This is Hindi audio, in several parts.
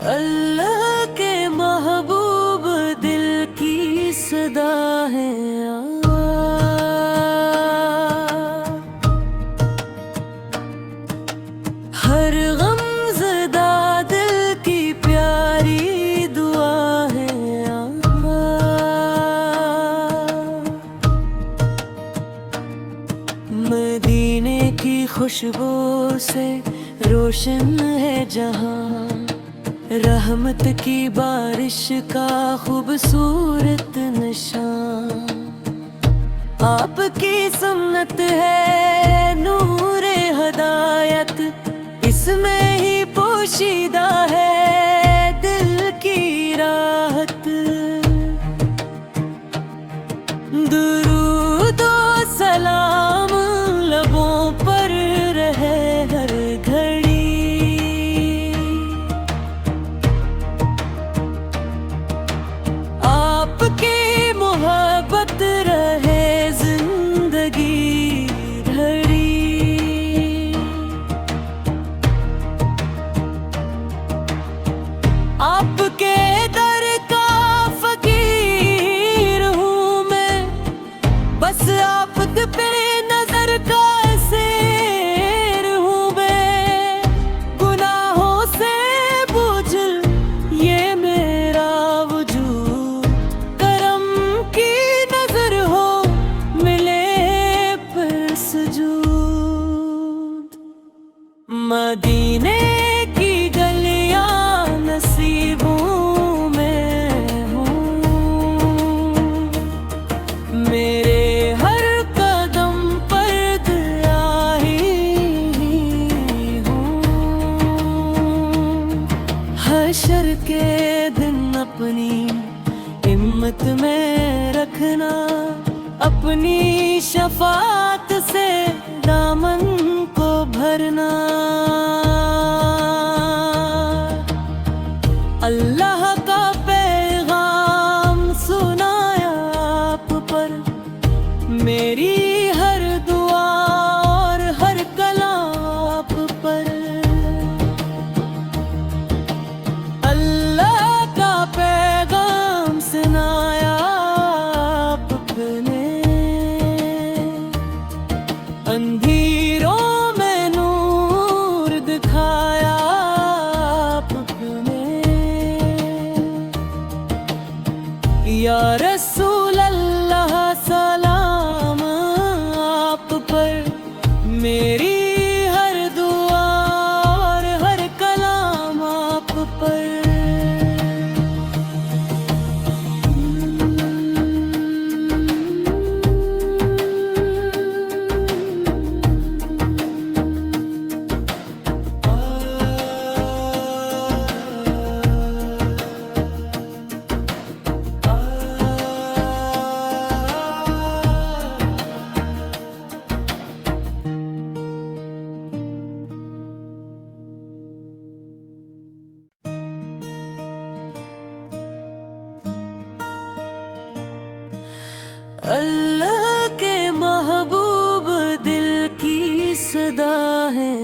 अल्लाह के महबूब दिल की सदा है हर गमज़दा दिल की प्यारी दुआ है मदीने की खुशबू से रोशन है जहां, रहमत की बारिश का खूबसूरत निशान। आपकी सुन्नत है नूरे हदायत, इसमें ही पोशीदा है दिल की राहत। दुरूद और सलाम लबों पर रहे हर घड़ी, आपकी मोहब्बत रहे जिंदगी भरी। आपके दर का फकीर हूँ मैं, बस आप पे नजर का एसेर हूँ मैं। गुनाहों से बोझल ये मेरा वजूद, करम की नजर हो मिले पर सुजूद। मदीने की गलियां नसीबों में हूँ, मेरे हर कदम पर दुआही हूँ। हशर के दिन अपनी हिम्मत में रखना, अपनी शफात से दामन को भरना। अल्लाह का पैगाम सुनाया आप पर, मेरी हर दुआ और हर कलाम आप पर। अल्लाह का पैगाम सुनाया आपने, अंधेरों में नूर दिखाया आपने। या रसूल अल्लाह सलाम आप पर, मेरी हर दुआ और हर कलाम आप पर। अल्लाह के महबूब दिल की सदा है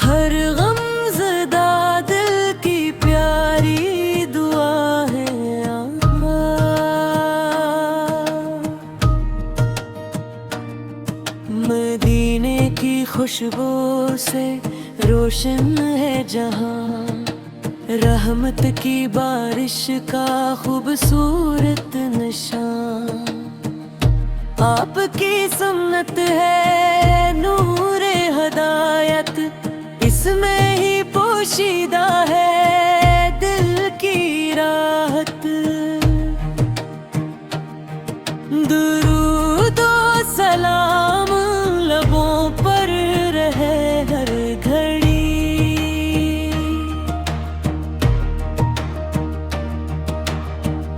हर गमज़दा दिल की प्यारी दुआ है मदीने की खुशबू से रोशन है जहां, रहमत की बारिश का खूबसूरत निशान। आपकी सुन्नत है नूरे हदायत, इसमें ही पोशीदा है दिल की राहत। दुरूद और सलाम लबों पर रहे हर घड़ी,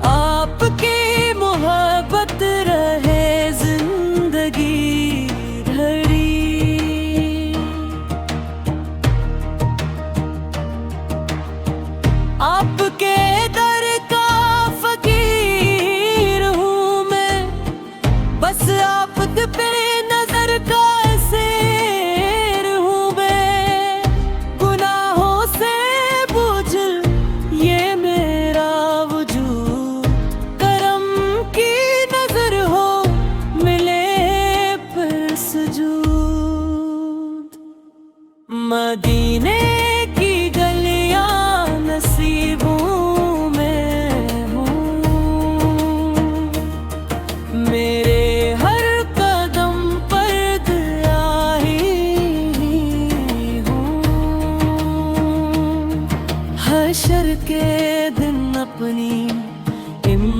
आपकी मोहब्बत रहे जिंदगी भरी। आपके दर का फकीर हूँ मैं,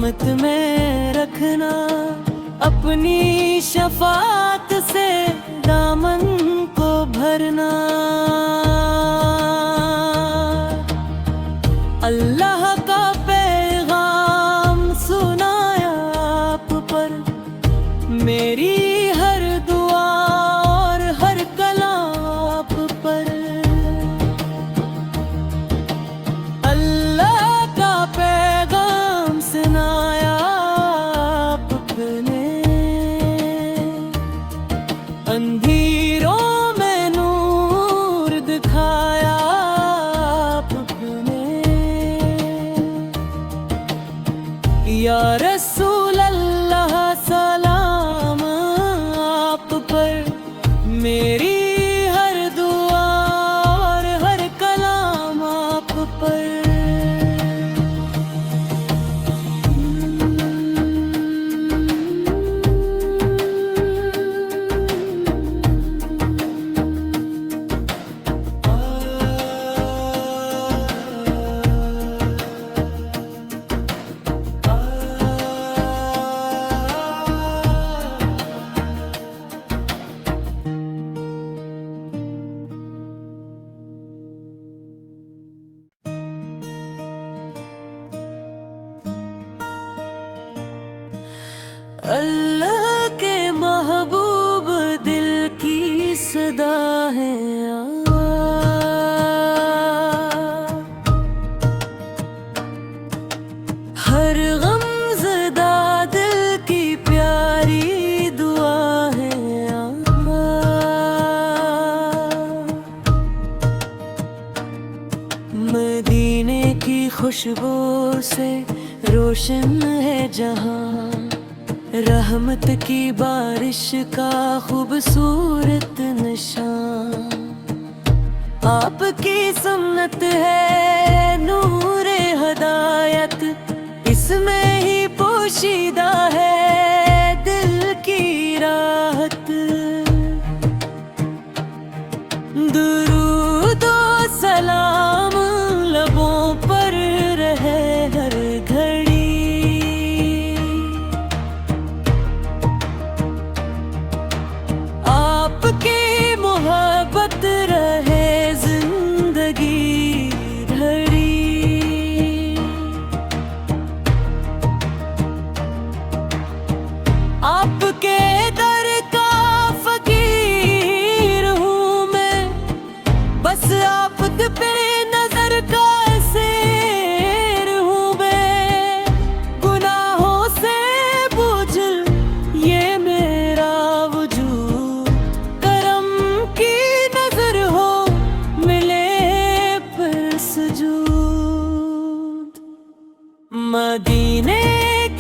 हिम्मत में रखना, अपनी शफात से दामन को भरना। अल्लाह का पैगाम सुनाया आप पर, मेरी हर दुआ और हर कलाम आप पर। अल्लाह का पैगाम सुनाया आपने, अंधेरों में नूर दिखाया आपने। या रसूल अल्लाह सलाम आप पर, मेरी हर दुआ और हर कलाम आप पर। अल्लाह के महबूब दिल की सदा है हर गमज़दा दिल की प्यारी दुआ है। मदीने की खुशबू से रोशन है जहां, रहमत की बारिश का खूबसूरत निशान। आपकी सुन्नत है नूरे हदायत, इसमें ही पोशीदा है दिल की राहत। दुरूद और सलाम लबों पर रहे हर घड़ी, आपकी मोहब्बत रहे जिंदगी भरी। आपके दर का फकीर हूँ मैं, बस आप पे नजर का एसेर हूँ मैं। गुनाहों से बोझल ये मेरा वजूद, करम की नजर हो मिले पर सुजूद। मदीने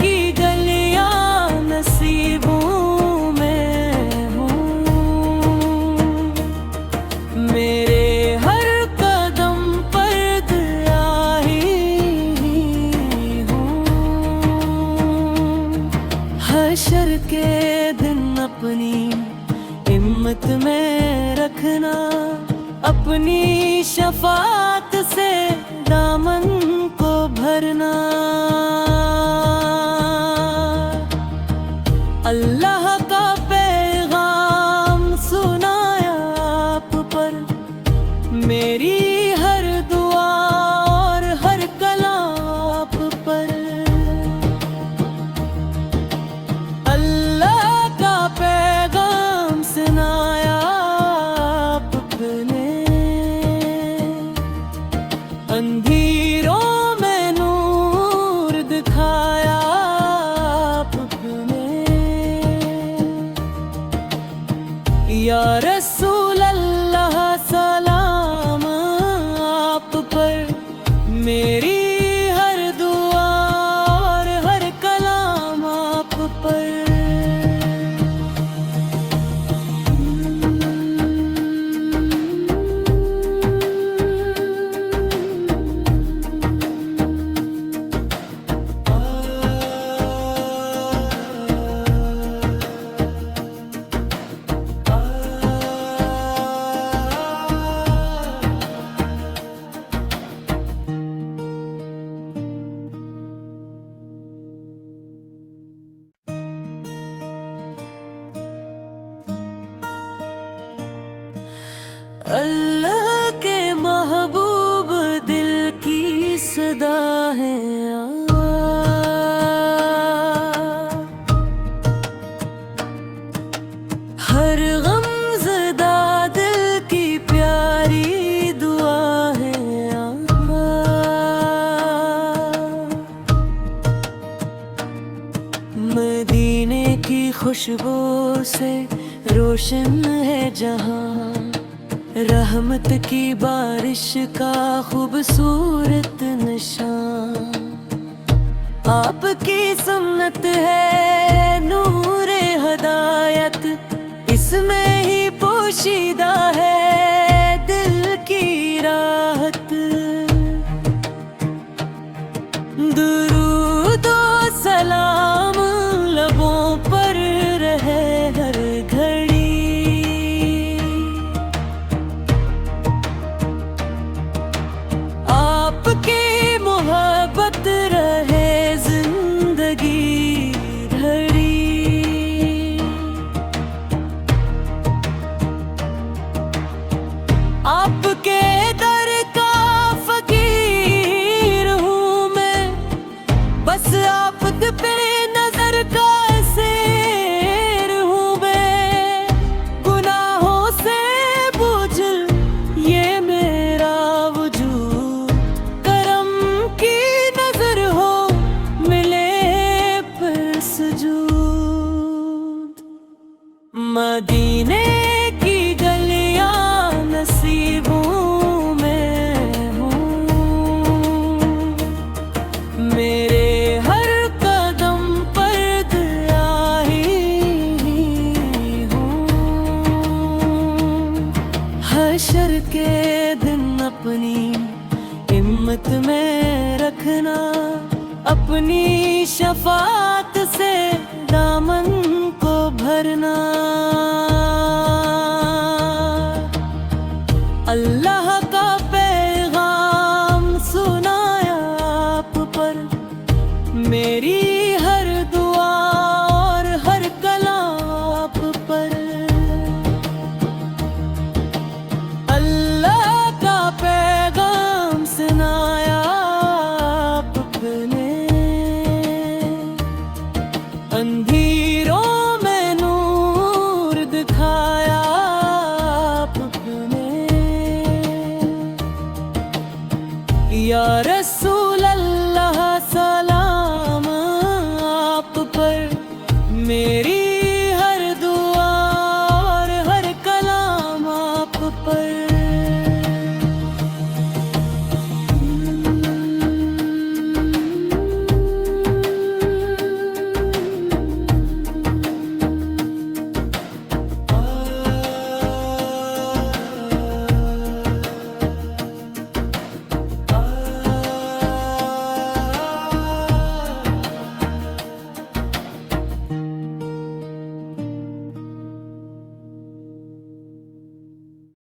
की गलियां नसीबों में हूँ, मेरे हर कदम पर दुआ ही हूँ। हशर के दिन अपनी हिम्मत में रखना, अपनी शफात से दामन को भरना। अल्लाह का पैगाम सुनाया आप पर, मेरी हर दुआ और हर कलाम आप पर। अल्लाह का पैगाम सुनाया आपने, अंधेरों में नूर अल्लाह के महबूब दिल की सदा है। हर गमज़दा दिल की प्यारी दुआ है। मदीने की खुशबू से रोशन है जहां, रहमत की बारिश का खूबसूरत निशान। आपकी सुन्नत है नूरे हदायत, इसमें ही पोशीदा है दिल की राहत। दुरूद और सलाम लबों पर रहे हर घड़ी, आपकी मोहब्बत रहे जिंदगी भरी। आपके दर का फकीर हूँ मैं, बस आप पे नजर का एसेर हूँ मैं। गुनाहों से बोझल ये मेरा वजूद, करम की नजर हो मिले पर सुजूद। मदीने की गलियां नसीबों में हूँ, मेरे हर कदम पर दुआ ही हूँ। हशर के दिन अपनी हिम्मत में रखना, अपनी शफात से दामन को भरना। अल्लाह का पैगाम सुनाया आप पर, मेरी हर दुआ और हर कलाम आप पर। अल्लाह का पैगाम सुनाया आपने, अंधी